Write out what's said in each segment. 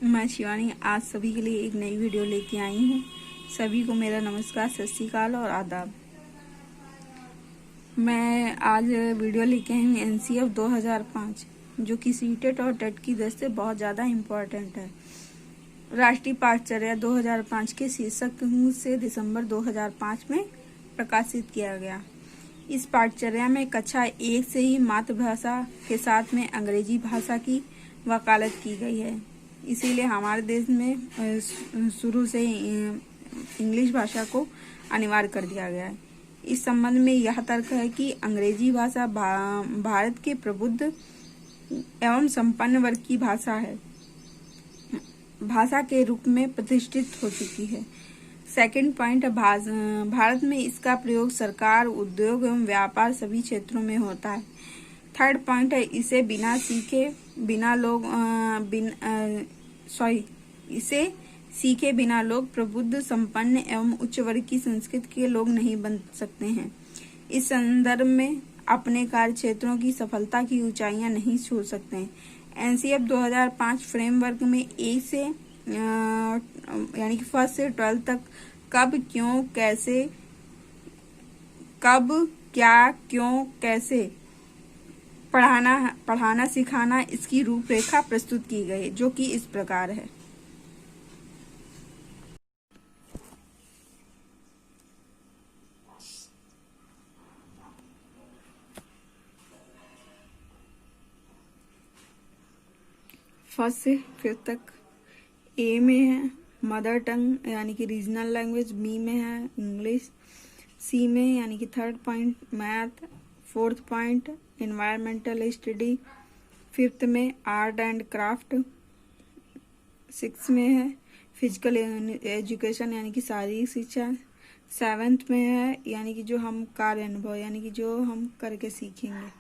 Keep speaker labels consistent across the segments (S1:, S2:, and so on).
S1: मैं शिवानी आज सभी के लिए एक नई वीडियो लेके आई हूँ। सभी को मेरा नमस्कार, सत श्री अकाल और आदाब। मैं आज वीडियो लेके आई हूँ एनसीएफ 2005, जो कि सीटेट और टेट की दृष्टि से बहुत ज़्यादा इम्पोर्टेंट है। राष्ट्रीय पाठचर्या 2005 के शीर्षक से दिसंबर 2005 में प्रकाशित किया गया। इस पाठचर्या में कक्षा 1 से ही मातृभाषा के साथ में अंग्रेजी भाषा की वकालत की गई है। इसीलिए हमारे देश में शुरू से इंग्लिश भाषा को अनिवार्य कर दिया गया है। इस संबंध में यह तर्क है कि अंग्रेजी भाषा भारत के प्रबुद्ध एवं संपन्न वर्ग की भाषा है, भाषा के रूप में प्रतिष्ठित हो चुकी है। सेकंड पॉइंट है, भारत में इसका प्रयोग सरकार, उद्योग एवं व्यापार सभी क्षेत्रों में होता है। थर्ड पॉइंट है, इसे सीखे बिना लोग प्रबुद्ध, संपन्न एवं उच्च वर्ग की संस्कृति के लोग नहीं बन सकते हैं। इस संदर्भ में अपने कार्य क्षेत्रों की सफलता की ऊंचाइयां नहीं छू सकते हैं। एनसीएफ 2005 फ्रेमवर्क में 1 से यानी कि फर्स्ट से 12 तक कब, क्यों, कैसे, कब, क्या, क्यों, कैसे पढ़ाना सिखाना, इसकी रूपरेखा प्रस्तुत की गई, जो कि इस प्रकार है। फर्स्ट से 5th तक ए में है मदर टंग यानी कि रीजनल लैंग्वेज, बी में है इंग्लिश, सी में यानी कि 3rd point math, 4th point environmental study, 5th में आर्ट एंड क्राफ्ट, 6th में है फिजिकल एजुकेशन यानी कि शारीरिक शिक्षा, 7th में है यानी कि जो हम कार्य अनुभव यानी कि जो हम करके सीखेंगे।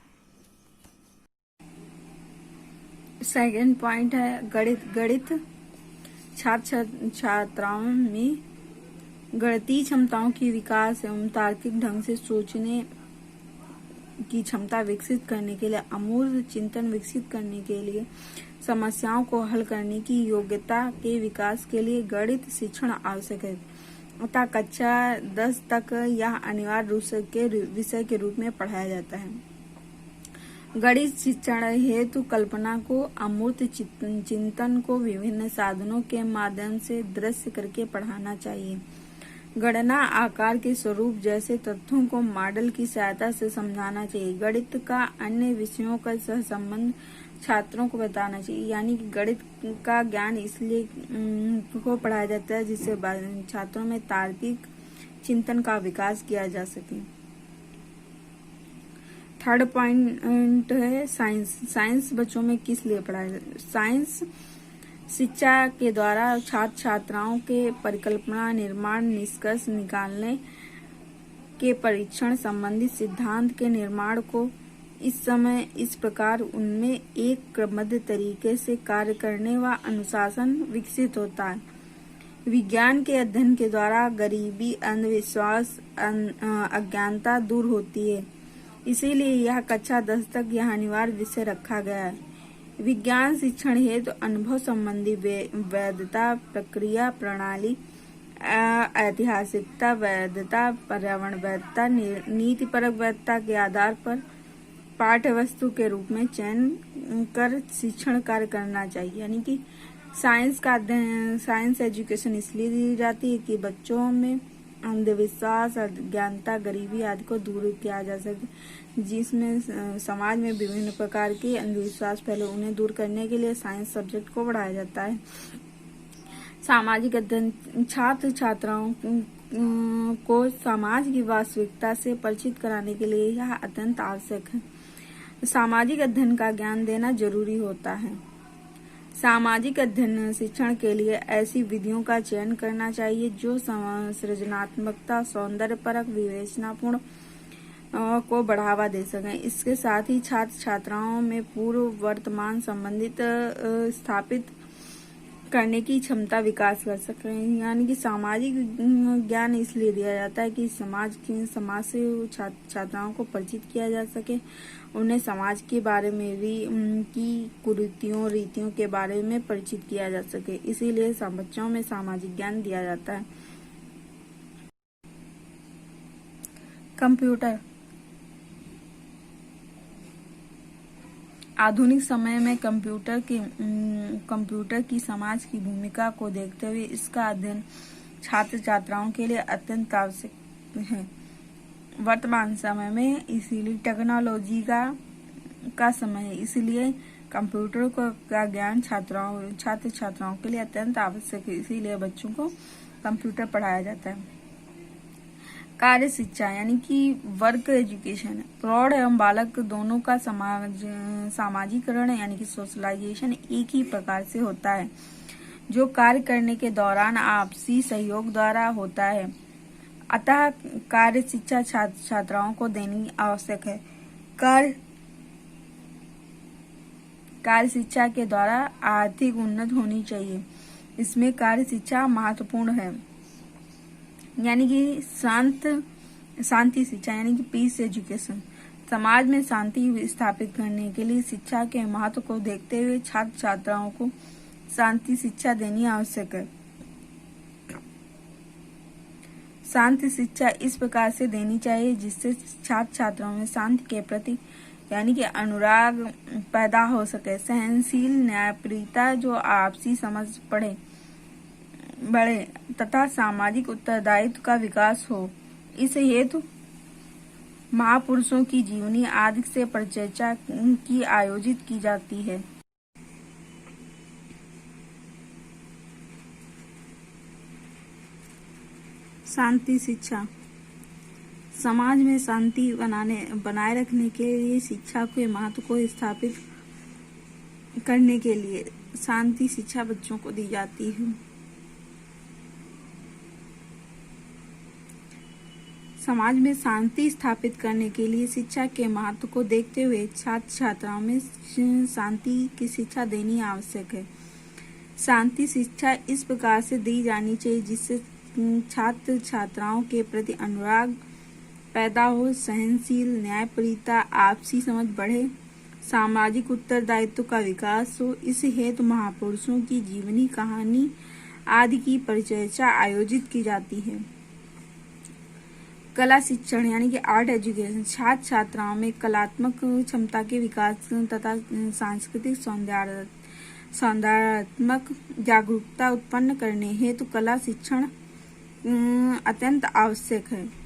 S1: सेकंड पॉइंट है गणित छात्राओं में गणितीय क्षमताओं की विकास एवं तार्किक ढंग से सोचने की क्षमता विकसित करने के लिए, अमूर्त चिंतन विकसित करने के लिए, समस्याओं को हल करने की योग्यता के विकास के लिए गणित शिक्षण आवश्यक है। अतः कक्षा 10 तक यह अनिवार्य रूप से विषय के रूप में पढ़ाया जाता है। गणित शिक्षण हेतु कल्पना को, अमूर्त चिंतन को विभिन्न साधनों के माध्यम से दृश्य करके पढ़ाना चाहिए। गणना, आकार के स्वरूप जैसे तथ्यों को मॉडल की सहायता से समझाना चाहिए। गणित का अन्य विषयों का सहसंबंध छात्रों को बताना चाहिए। यानी कि गणित का ज्ञान इसलिए को पढ़ाया जाता है जिससे छात्रों में तार्किक चिंतन का विकास किया जा सके। 3rd पॉइंट है साइंस बच्चों में किस लिए पढ़ाया जाता है। साइंस शिक्षा के द्वारा छात्र छात्राओं के परिकल्पना, निर्माण, निष्कर्ष निकालने के परीक्षण संबंधित सिद्धांत के निर्माण को इस प्रकार उनमें एक क्रमबद्ध तरीके से कार्य करने व अनुशासन विकसित होता है। विज्ञान के अध्ययन के द्वारा गरीबी, अंधविश्वास, अज्ञानता दूर होती है। इसीलिए यह कक्षा 10 तक यह अनिवार्य विषय रखा गया है। विज्ञान शिक्षण हेतु अनुभव संबंधी वैधता, प्रक्रिया प्रणाली, ऐतिहासिकता वैधता, पर्यावरण वैधता, नीतिपरक वैधता के आधार पर पाठ्य वस्तु के रूप में चयन कर शिक्षण कार्य करना चाहिए। यानी कि साइंस एजुकेशन इसलिए दी जाती है कि बच्चों में अंधविश्वास, अज्ञानता, गरीबी आदि को दूर किया जा सके। जिसमें समाज में विभिन्न प्रकार के अंधविश्वास फैले, उन्हें दूर करने के लिए साइंस सब्जेक्ट को पढ़ाया जाता है। सामाजिक अध्ययन छात्र छात्राओं को समाज की वास्तविकता से परिचित कराने के लिए यह अत्यंत आवश्यक है। सामाजिक अध्ययन का ज्ञान देना जरूरी होता है। सामाजिक अध्ययन शिक्षण के लिए ऐसी विधियों का चयन करना चाहिए जो सृजनात्मकता, सौंदर्यपरक, विवेचनापूर्ण को बढ़ावा दे सकें। इसके साथ ही छात्र छात्राओं में पूर्व, वर्तमान संबंधित स्थापित करने की क्षमता विकास कर सकें। यानी कि सामाजिक ज्ञान इसलिए दिया जाता है कि समाज से छात्राओं को परिचित किया जा सके, उन्हें समाज के बारे में भी उनकी कुरीतियों रीतियों के बारे में परिचित किया जा सके, इसीलिए बच्चों में सामाजिक ज्ञान दिया जाता है। कंप्यूटर आधुनिक समय में कंप्यूटर की समाज की भूमिका को देखते हुए इसका अध्ययन छात्र छात्राओं के लिए अत्यंत आवश्यक है। वर्तमान समय में इसीलिए टेक्नोलॉजी का समय है, इसलिए कंप्यूटर का ज्ञान छात्र छात्राओं के लिए अत्यंत आवश्यक है, इसीलिए बच्चों को कंप्यूटर पढ़ाया जाता है। कार्य शिक्षा यानी कि वर्क एजुकेशन, प्रौढ़ एवं बालक दोनों का सामाजिकरण यानी कि सोशलाइजेशन एक ही प्रकार से होता है, जो कार्य करने के दौरान आपसी सहयोग द्वारा होता है। अतः कार्य शिक्षा छात्राओं को देनी आवश्यक है। कार्य शिक्षा के द्वारा आर्थिक उन्नति होनी चाहिए, इसमें कार्य शिक्षा महत्वपूर्ण है। यानी कि शांति शिक्षा यानी कि पीस एजुकेशन, समाज में शांति स्थापित करने के लिए शिक्षा के महत्व को देखते हुए छात्र छात्राओं को शांति शिक्षा देनी आवश्यक है। शांति शिक्षा इस प्रकार से देनी चाहिए जिससे छात्र छात्राओं में शांति के प्रति यानी कि अनुराग पैदा हो सके, सहनशील न्यायप्रियता जो आपसी समझ बढ़े तथा सामाजिक उत्तरदायित्व का विकास हो। इस हेतु महापुरुषों की जीवनी आदि से परिचर्चा की आयोजित की जाती है। शांति शिक्षा समाज में शांति बनाए रखने के लिए शिक्षा के महत्व को स्थापित करने के लिए शांति शिक्षा बच्चों को दी जाती है। समाज में शांति स्थापित करने के लिए शिक्षा के महत्व को देखते हुए छात्र छात्राओं में शांति की शिक्षा देनी आवश्यक है। शांति शिक्षा इस प्रकार से दी जानी चाहिए जिससे छात्र छात्राओं के प्रति अनुराग पैदा हो, सहनशील न्यायप्रियता आपसी समझ बढ़े, सामाजिक उत्तरदायित्व का विकास हो। इस हेतु महापुरुषों की जीवनी कहानी आदि की परिचर्चा आयोजित की जाती है। कला शिक्षण यानी कि आर्ट एजुकेशन छात्र छात्राओं में कलात्मक क्षमता के विकास तथा सांस्कृतिक सौंदर्यात्मक जागरूकता उत्पन्न करने हेतु कला शिक्षण अत्यंत आवश्यक है।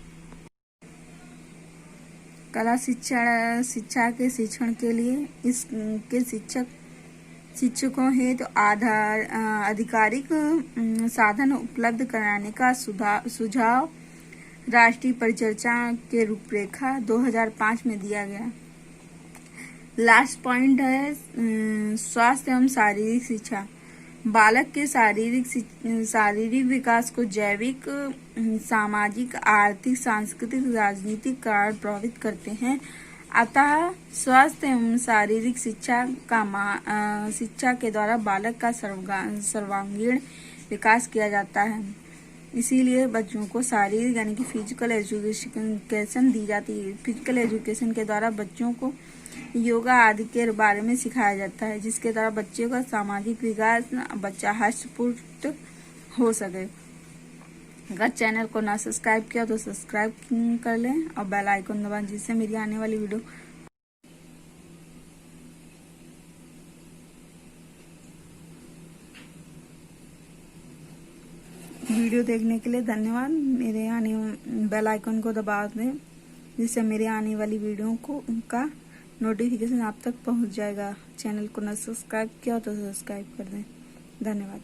S1: कला शिक्षा के शिक्षण के लिए इसके शिक्षकों हेतु आधिकारिक साधन उपलब्ध कराने का सुझाव राष्ट्रीय परिचर्चा के रूपरेखा 2005 में दिया गया। लास्ट पॉइंट है स्वास्थ्य एवं शारीरिक शिक्षा। बालक के शारीरिक विकास को जैविक, सामाजिक, आर्थिक, सांस्कृतिक, राजनीतिक कारण प्रभावित करते हैं। अतः स्वास्थ्य एवं शारीरिक शिक्षा के द्वारा बालक का सर्वांगीण विकास किया जाता है। इसीलिए बच्चों को शारीरिक यानी कि फिजिकल एजुकेशन दी जाती है। फिजिकल एजुकेशन के द्वारा बच्चों को योगा आदि के बारे में सिखाया जाता है, जिसके द्वारा बच्चे का सामाजिक विकास बच्चा हष्ट-पुष्ट हो सके। अगर चैनल को ना सब्सक्राइब किया तो सब्सक्राइब कर लें और बेल आइकन दबाएं, जिससे मेरी आने वाली वीडियो देखने के लिए धन्यवाद। मेरे बेल आइकन को दबा दें, जिससे मेरे आने वाली वीडियो का नोटिफिकेशन आप तक पहुंच जाएगा। चैनल को ना सब्सक्राइब किया तो सब्सक्राइब कर दें। धन्यवाद।